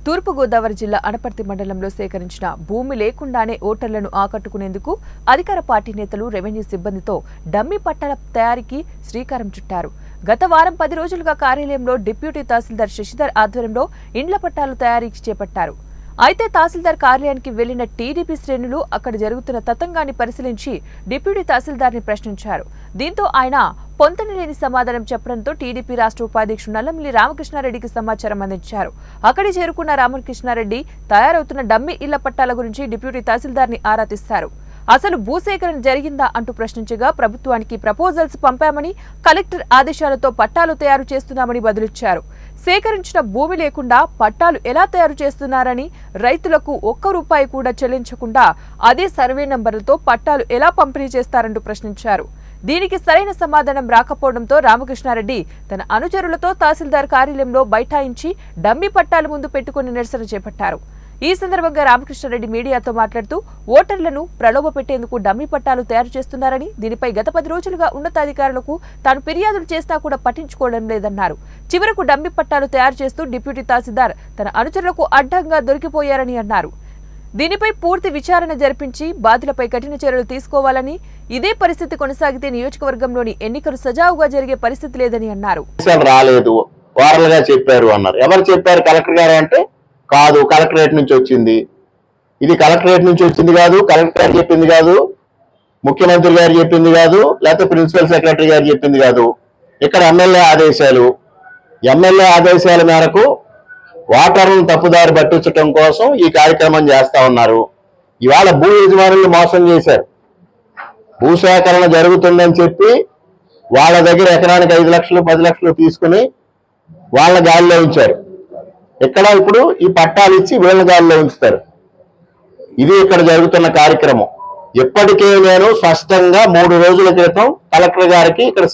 తూర్పుగోదావరి జిల్లా అనపర్తి మండలంలో సేకరించిన భూమి లేకుండానే ఓటర్లను ఆకట్టుకునేందుకు అధికార పార్టీ నేతలు రెవెన్యూ సిబ్బందితో డమ్మీ పట్టాల తయారీకి శ్రీకారం చుట్టారు. గత వారం 10 రోజులుగా కార్యాలయంలో డిప్యూటీ తహసీల్దార్ శశిధర్ ఆధ్వర్యంలో ఇండ్ల పట్టాలు తయారీకి చేపట్టారు. అయితే తహసీల్దార్ కార్యాలయానికి వెళ్లిన టీడీపీ శ్రేణులు అక్కడ జరుగుతున్న తతంగాన్ని పరిశీలించి డిప్యూటీ తహసీల్దార్ని ప్రశ్నించారు. దీంతో ఆయన పొంతనలేని సమాధానం చెప్పడంతో టీడీపీ రాష్ట్ర ఉపాధ్యక్షుడు నల్లమిల్లి రామకృష్ణారెడ్డికి సమాచారం అందించారు. అక్కడికి చేరుకున్న రామకృష్ణారెడ్డి తయారవుతున్న డమ్మీ ఇళ్ల పట్టాల గురించి డిప్యూటీ తహసీల్దార్ని ఆరా తీశారు. అసలు భూసేకరణ జరిగిందా అంటూ ప్రశ్నించగా ప్రభుత్వానికి ప్రపోజల్స్ పంపామని, కలెక్టర్ ఆదేశాలతో పట్టాలు తయారు చేస్తున్నామని బదులిచ్చారు. సేకరించిన భూమి లేకుండా పట్టాలు ఎలా తయారు చేస్తున్నారని, రైతులకు ₹1 కూడా చెల్లించకుండా అదే సర్వే నంబర్లతో పట్టాలు ఎలా పంపిణీ చేస్తారంటూ ప్రశ్నించారు. దీనికి సరైన సమాధానం రాకపోవడంతో రామకృష్ణారెడ్డి తన అనుచరులతో తహసీల్దార్ కార్యాలయంలో బైఠాయించి డమ్మీ పట్టాల ముందు పెట్టుకుని నిరసన చేపట్టారు. ఈ సందర్భంగా రామకృష్ణారెడ్డి మీడియాతో మాట్లాడుతూ ఓటర్లను ప్రలోభ పెట్టేందుకు డమ్మీ పట్టాలు తయారు చేస్తున్నారని, దీనిపై గత 10 రోజులుగా ఉన్నతాధికారులకు తాను ఫిర్యాదులు చేసినా కూడా పట్టించుకోవడం లేదన్నారు. చివరకు డమ్మీ పట్టాలు తయారు చేస్తూ డిప్యూటీ తహసీల్దార్ తన అనుచరులకు అడ్డంగా దొరికిపోయారని అన్నారు. దీనిపై పూర్తి విచారణ జరిపించి బాధ్యులపై కఠిన చర్యలు తీసుకోవాలని, ఇదే పరిస్థితి కొనసాగితే నియోజకవర్గంలోని ఎన్నికలు సజావుగా జరిగే పరిస్థితి లేదని అన్నారు. రాలేదు, వారలుగా చెప్పారు అన్నారు. ఎవరు చెప్పారు? కలెక్టర్ గారు అంటే కాదు, కలెక్టరేట్ నుంచి వచ్చింది. ఇది కలెక్టరేట్ నుంచి వచ్చింది కాదు, కలెక్టర్ గారు చెప్పింది కాదు, ముఖ్యమంత్రి గారు చెప్పింది కాదు, లేకపోతే ప్రిన్సిపల్ సెక్రటరీ గారు చెప్పింది కాదు. ఇక్కడ ఎమ్మెల్యే ఆదేశాల మేరకు ఓటర్లను తప్పుదారి పట్టించడం కోసం ఈ కార్యక్రమం చేస్తా ఉన్నారు. ఇవాళ భూ యజమానులు మోసం చేశారు. భూసేకరణ జరుగుతుందని చెప్పి వాళ్ళ దగ్గర ఎకరానికి 5 లక్షలు 10 లక్షలు తీసుకుని వాళ్ళ గాలిలో ఉంచారు. ఇక్కడ ఇప్పుడు ఈ పట్టాలు ఇచ్చి వీళ్ళ గాలిలో ఉంచుతారు. ఇది ఇక్కడ జరుగుతున్న కార్యక్రమం. ఇప్పటికే నేను స్పష్టంగా 3 రోజుల క్రితం కలెక్టర్ గారికి ఇక్కడ